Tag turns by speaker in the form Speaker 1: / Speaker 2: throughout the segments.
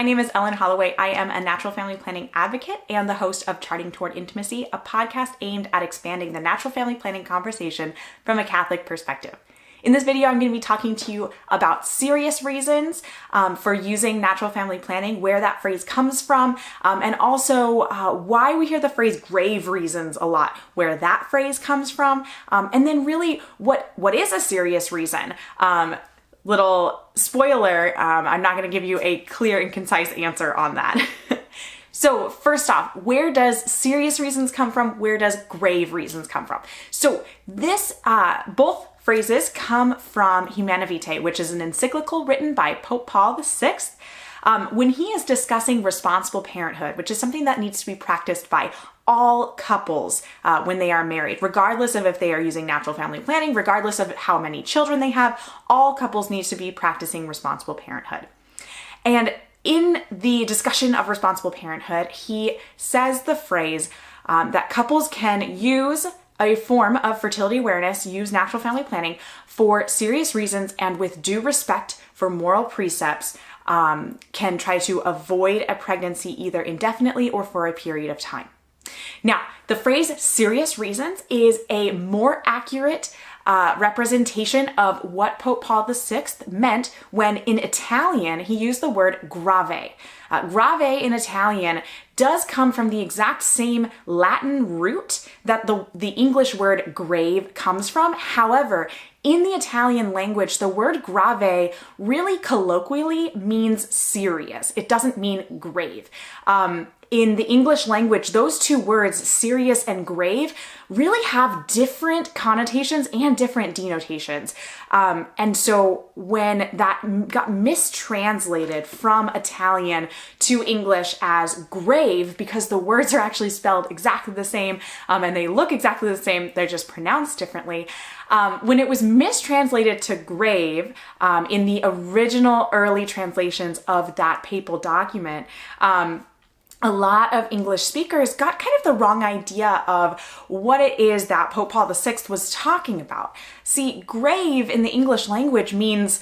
Speaker 1: My name is Ellen Holloway. I am a natural family planning advocate and the host of Charting Toward Intimacy, a podcast aimed at expanding the natural family planning conversation from a Catholic perspective. In this video, I'm going to be talking to you about serious reasons for using natural family planning, where that phrase comes from, and also why we hear the phrase grave reasons a lot, where that phrase comes from, and then really what is a serious reason. Little spoiler, I'm not going to give you a clear and concise answer on that. So first off, where does serious reasons come from? Where does grave reasons come from? So this, both phrases come from Humanae Vitae, which is an encyclical written by Pope Paul VI, when he is discussing responsible parenthood, which is something that needs to be practiced by all couples when they are married, regardless of if they are using natural family planning, regardless of how many children they have. All couples need to be practicing responsible parenthood. And in the discussion of responsible parenthood, he says the phrase that couples can use a form of fertility awareness, use natural family planning for serious reasons and with due respect for moral precepts, can try to avoid a pregnancy either indefinitely or for a period of time. Now, the phrase serious reasons is a more accurate representation of what Pope Paul VI meant when in Italian he used the word grave. Grave in Italian does come from the exact same Latin root that the English word grave comes from. However, in the Italian language, the word grave really colloquially means serious. It doesn't mean grave. In the English language, those two words, serious and grave, really have different connotations and different denotations. And so when that got mistranslated from Italian to English as grave, because the words are actually spelled exactly the same and they look exactly the same, they're just pronounced differently. When it was mistranslated to grave in the original early translations of that papal document, a lot of English speakers got kind of the wrong idea of what it is that Pope Paul VI was talking about. See, grave in the English language means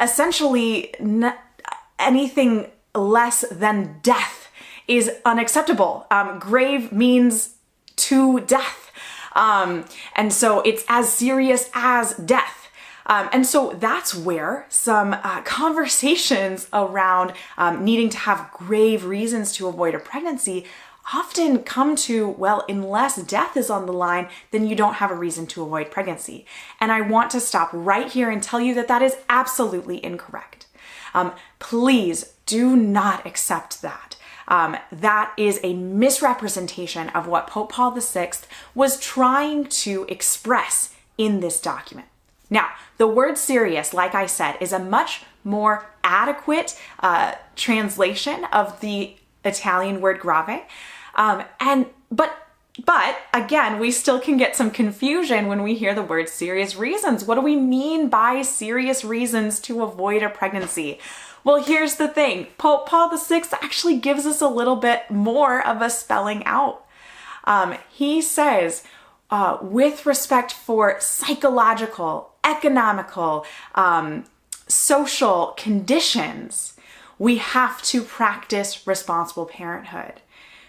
Speaker 1: essentially anything less than death is unacceptable. Grave means to death. And so it's as serious as death. And so that's where some conversations around needing to have grave reasons to avoid a pregnancy often come to, well, unless death is on the line, then you don't have a reason to avoid pregnancy. And I want to stop right here and tell you that that is absolutely incorrect. Please do not accept that. That is a misrepresentation of what Pope Paul VI was trying to express in this document. Now, the word serious, like I said, is a much more adequate translation of the Italian word grave. But again, we still can get some confusion when we hear the word serious reasons. What do we mean by serious reasons to avoid a pregnancy? Well, here's the thing. Pope Paul VI actually gives us a little bit more of a spelling out. He says, with respect for psychological, economical, social conditions, we have to practice responsible parenthood.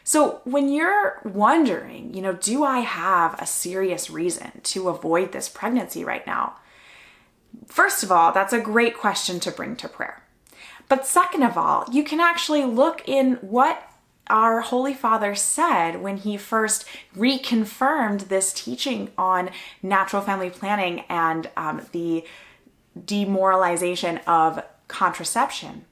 Speaker 1: So when you're wondering, do I have a serious reason to avoid this pregnancy right now? First of all, that's a great question to bring to prayer. But second of all, you can actually look in what our Holy Father said when he first reconfirmed this teaching on natural family planning and the demoralization of contraception.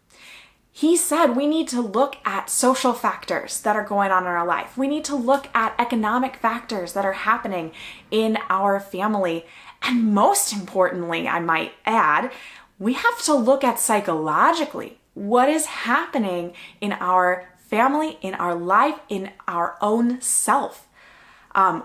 Speaker 1: He said we need to look at social factors that are going on in our life. We need to look at economic factors that are happening in our family. And most importantly, I might add, we have to look at psychologically what is happening in our family, in our life, in our own self.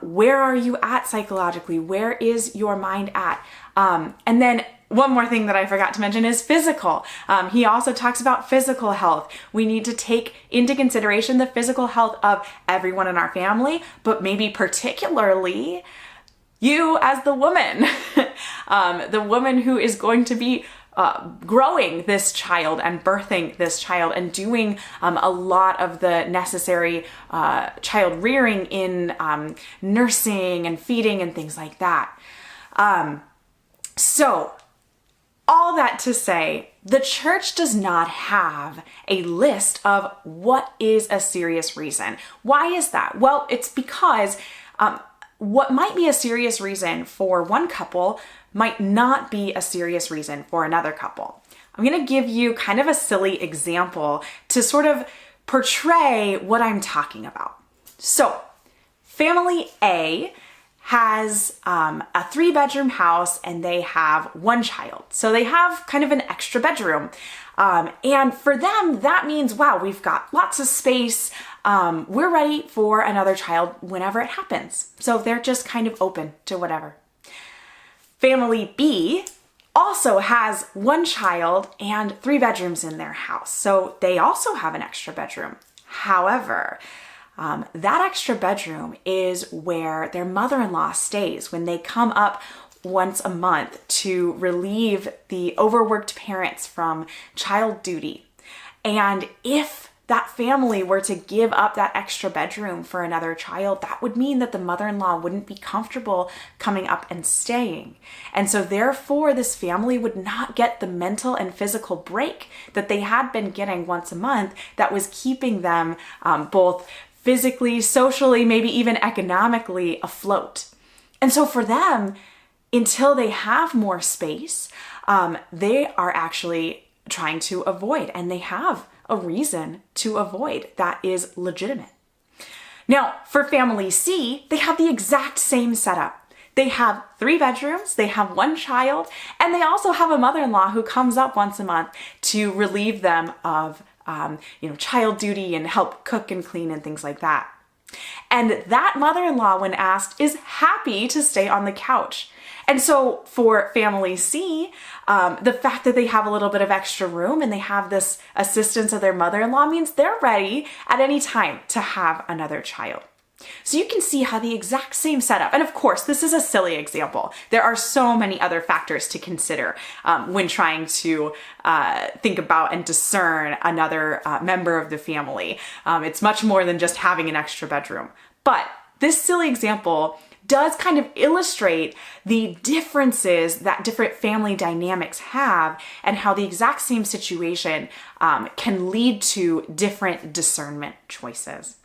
Speaker 1: Where are you at psychologically? Where is your mind at? And then one more thing that I forgot to mention is physical. He also talks about physical health. We need to take into consideration the physical health of everyone in our family, but maybe particularly you as the woman, the woman who is going to be growing this child and birthing this child and doing a lot of the necessary child rearing in nursing and feeding and things like that. So all that to say, the church does not have a list of what is a serious reason. Why is that? Well, it's because what might be a serious reason for one couple might not be a serious reason for another couple. I'm going to give you kind of a silly example to sort of portray what I'm talking about. So, family A has a 3-bedroom house and they have one child. So they have kind of an extra bedroom. And for them, that means, wow, we've got lots of space. We're ready for another child whenever it happens. So they're just kind of open to whatever. Family B also has one child and 3 bedrooms in their house. So they also have an extra bedroom. However, that extra bedroom is where their mother-in-law stays when they come up once a month to relieve the overworked parents from child duty. And if that family were to give up that extra bedroom for another child, that would mean that the mother-in-law wouldn't be comfortable coming up and staying. And so therefore, this family would not get the mental and physical break that they had been getting once a month that was keeping them both physically, socially, maybe even economically afloat. And so for them, until they have more space, they are actually trying to avoid, and they have a reason to avoid that is legitimate. Now, for family C, they have the exact same setup. They have 3 bedrooms, they have 1 child, and they also have a mother-in-law who comes up once a month to relieve them of child duty and help cook and clean and things like that. And that mother-in-law, when asked, is happy to stay on the couch. And so for family C, the fact that they have a little bit of extra room and they have this assistance of their mother-in-law means they're ready at any time to have another child. So you can see how the exact same setup, and of course, this is a silly example. There are so many other factors to consider when trying to think about and discern another member of the family. It's much more than just having an extra bedroom. But this silly example does kind of illustrate the differences that different family dynamics have and how the exact same situation can lead to different discernment choices.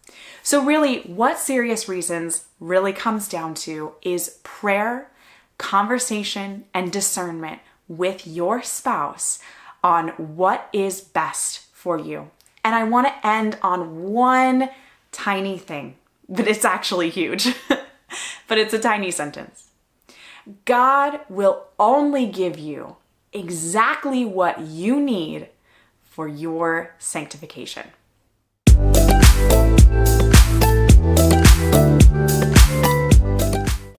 Speaker 1: So really, what serious reasons really comes down to is prayer, conversation, and discernment with your spouse on what is best for you. And I want to end on one tiny thing, but it's actually huge. But it's a tiny sentence. God will only give you exactly what you need for your sanctification.